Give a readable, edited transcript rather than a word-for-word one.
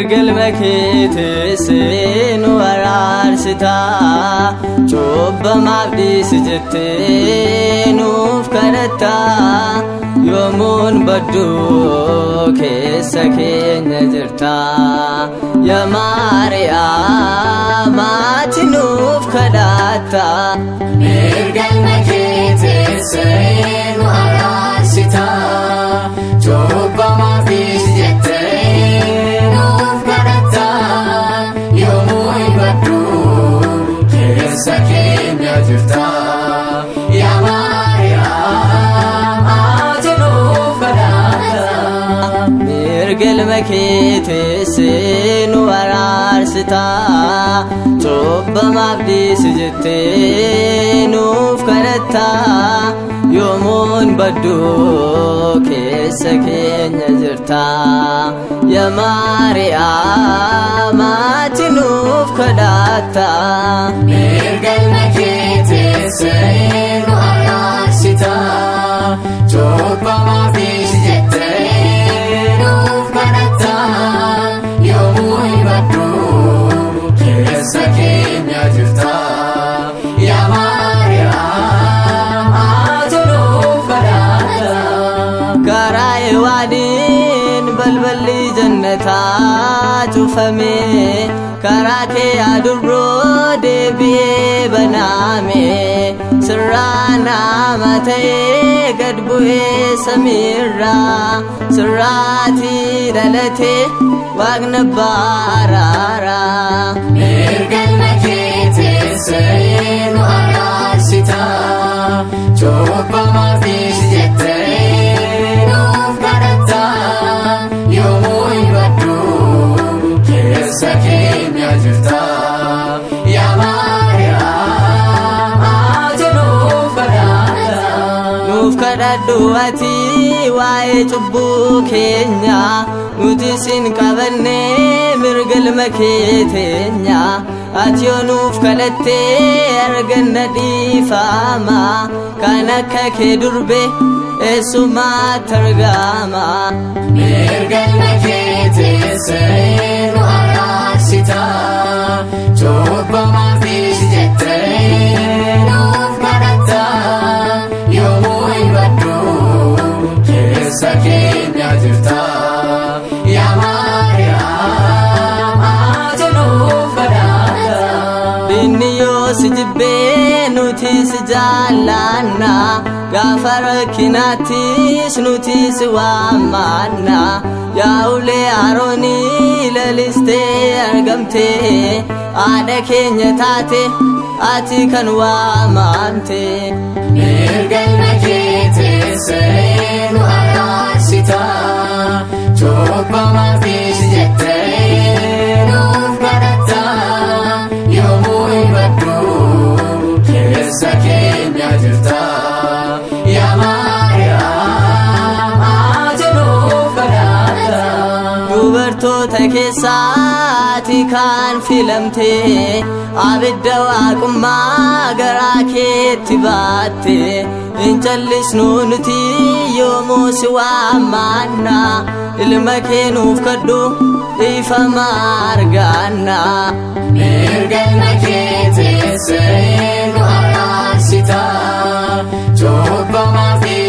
mirgal makeetee nu araarsita cubba maabdiis jettee nuuf kadhatta yoomuun badduu keessa keenya jirta yaa Maariyaam ati nuuf kadhatta mirgal makeetee nu araarsita cubba maabdiis jettee nuuf kadhatta yoomuun badduu keessa keenya jirta yaa Maariyaam ati nuuf kadhatta mirgal makeetee nu araarsita cubba maabdiis jettee nuuf kadhatta yoomuun badduu keessa keenya jirta yaa Maariyaam ati nuuf kadhatta mirgal makeetee nu araarsita cubba maabdiis jettee nuuf kadhatta yoomuun badduu keessa keenya jirta yaa Maariyaam ati nuuf kadhatta karaa ewaadiin balballi jannataa cufame karaa kee adurroo deebi'ee baname sirraa nama ta'ee gad bu'ee samiirraa sirraatii dhalatee waaqni baraaraa mirgal makeetee nu araarsita cubba maabdiis jettee nuuf kadhatta yoomuun badduu keessa keenya jirta yaa Maariyaam ati nuuf kadhatta nuuf kadhadhu ati waa'ee cubbuu keenya nuti sin qabanne mirgal makeeteenya ati yoo nuuf kadhattee arganna dhiifama kan akka kee durbe eessumaatti argama mirgal makeetee nu araarsita cubba maabdiis jettee nuuf kadhatta yoomuun badduu keessa keenya jirta yaa Maariyaam ati nuuf kadhatta inni yoo si jibbee nuti si jaallanna gaafa rakkinaattis nuti si waammanna yaa ulee Aroonii lalistee argamtee haadha keenya taate ati kan waamamte mirgal makeetee nu araarsita cubba maabdiis jettee nuuf kadhatta yoomuun badduu keessa keenya jirta yaa Maariyaam ati nuuf kadhatta dubartoota keessaati kan filamte abidda waaqummaa garaa keetti baatte hin callisnu nuti yoomuu si waammanna ilma kee nuuf kadhu dhiifama arganna mirgal makeetee nu araarsita cubba maabdiis